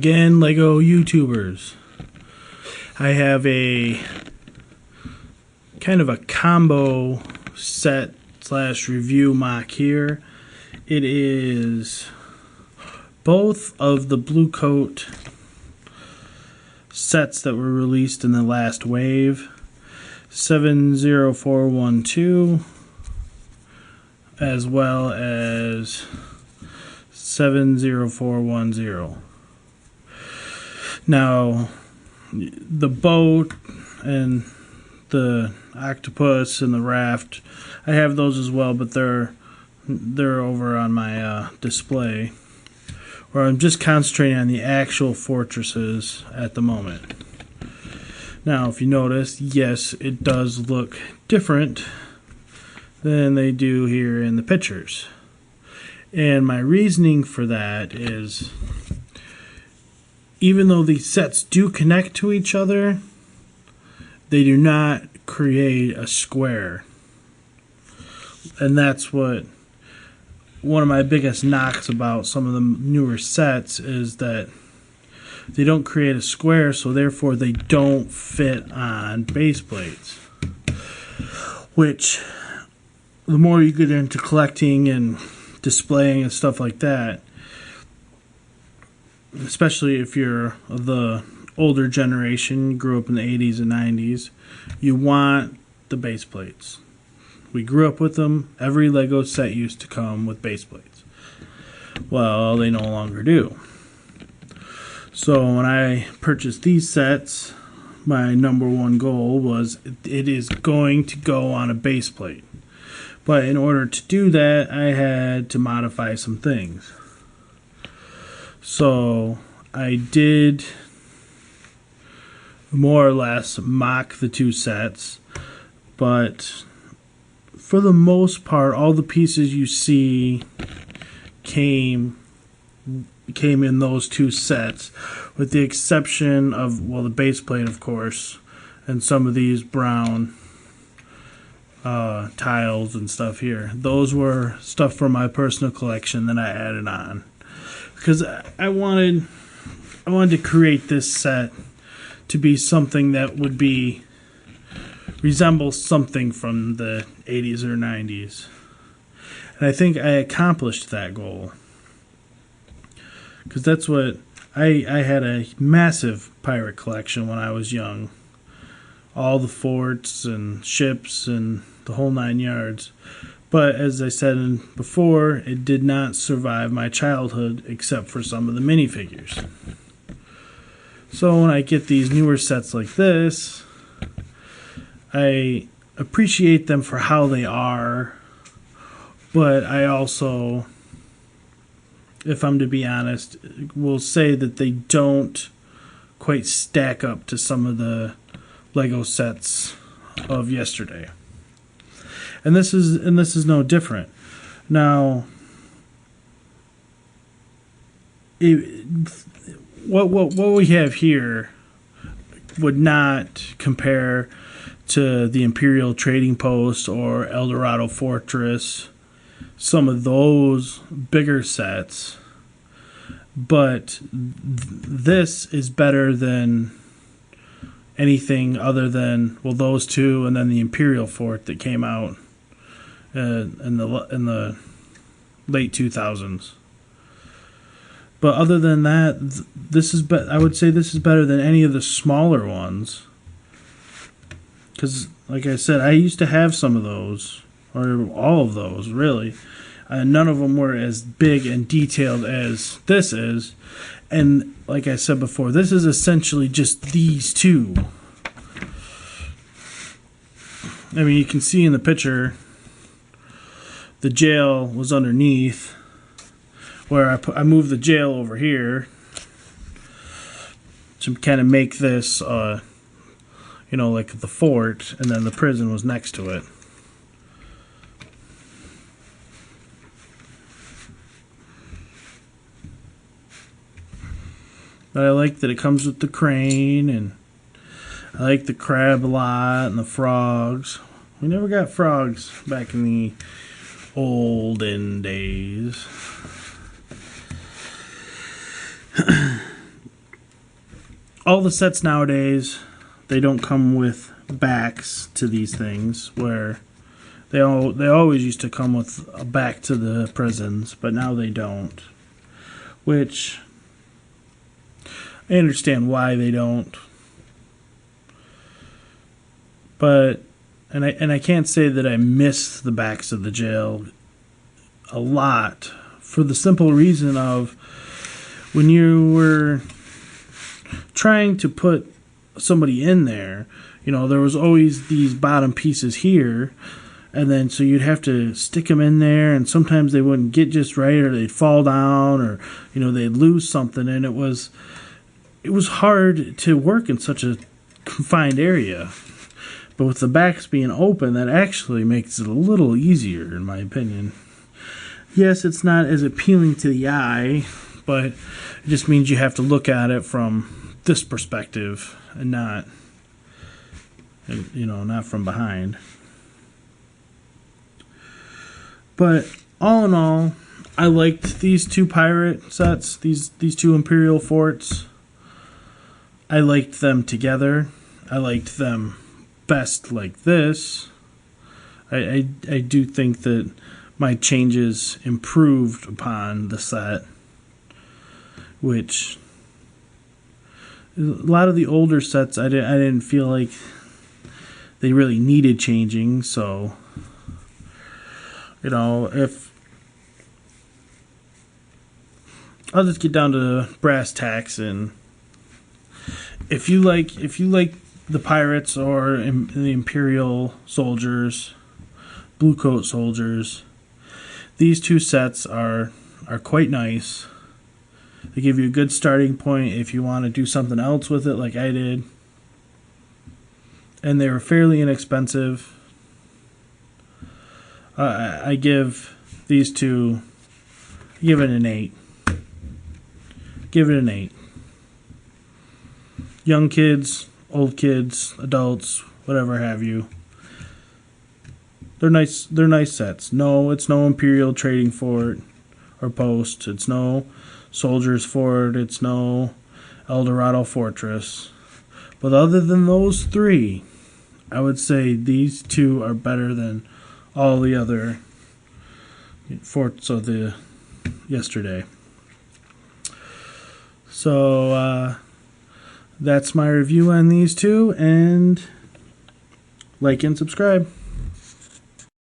again, Lego YouTubers. I have a kind of a combo set slash review mock here. It is both of the blue coat sets that were released in the last wave, 70412 as well as 70410. Now, the boat and the octopus and the raft, I have those as well, but they're over on my display, where I'm just concentrating on the actual fortresses at the moment. Now, if you notice, yes, it does look different than they do here in the pictures. And my reasoning for that is, even though these sets do connect to each other, they do not create a square. And that's what one of my biggest knocks about some of the newer sets is, that they don't create a square, so therefore they don't fit on base plates. Which, the more you get into collecting and displaying and stuff like that, especially if you're the older generation, grew up in the 80s and 90s, you want the base plates. We grew up with them. Every Lego set used to come with base plates. Well, they no longer do. So when I purchased these sets, my number one goal was it is going to go on a base plate. But in order to do that, I had to modify some things. So I did more or less mock the two sets, but for the most part, all the pieces you see came in those two sets, with the exception of, well, the base plate, of course, and some of these brown tiles and stuff here. Those were stuff from my personal collection that I added on, because I wanted to create this set to be something that would resemble something from the 80s or 90s. And I think I accomplished that goal, because that's what I had a massive pirate collection when I was young. All the forts and ships and the whole 9 yards. But as I said before, it did not survive my childhood except for some of the minifigures. So when I get these newer sets like this, I appreciate them for how they are, but I also, if I'm to be honest, will say that they don't quite stack up to some of the Lego sets of yesterday. And this is no different. Now, what we have here would not compare to the Imperial Trading Post or El Dorado Fortress, some of those bigger sets, but this is better than anything other than, well, those two, and then the Imperial Fort that came out in the late 2000s. But other than that, I would say this is better than any of the smaller ones. Because, like I said, I used to have some of those, or all of those, really. None of them were as big and detailed as this is. And, like I said before, this is essentially just these two. I mean, you can see in the picture, the jail was underneath, where I moved the jail over here to kind of make this, like the fort, and then the prison was next to it. But I like that it comes with the crane, and I like the crab a lot, and the frogs. We never got frogs back in the olden days. all the sets nowadays, they don't come with backs to these things, where they always used to come with a back to the prisons, but now they don't. Which I understand why they don't. But and I can't say that I miss the backs of the jail a lot, for the simple reason of when you were trying to put somebody in there, you know, there was always these bottom pieces here, and then so you'd have to stick them in there, and sometimes they wouldn't get just right, or they'd fall down, or, you know, they'd lose something, and it was hard to work in such a confined area. But with the backs being open, that actually makes it a little easier, in my opinion. Yes, it's not as appealing to the eye, but it just means you have to look at it from this perspective and not, you know, not from behind. But all in all, I liked these two pirate sets, these two Imperial forts. I liked them together. I liked them best like this. I do think that my changes improved upon the set, which a lot of the older sets I didn't feel like they really needed changing. So, you know, if I'll just get down to brass tacks, and if you like the pirates or the Imperial soldiers, blue coat soldiers, these two sets are quite nice. They give you a good starting point if you want to do something else with it, like I did. And they were fairly inexpensive. I give these two, give it an 8. Give it an 8. Young kids, old kids, adults, whatever have you. They're nice sets. No, it's no Imperial Trading Fort or Post. It's no Soldiers Fort. It's no El Dorado Fortress. But other than those three, I would say these two are better than all the other forts of the yesterday. So that's my review on these two, and like and subscribe.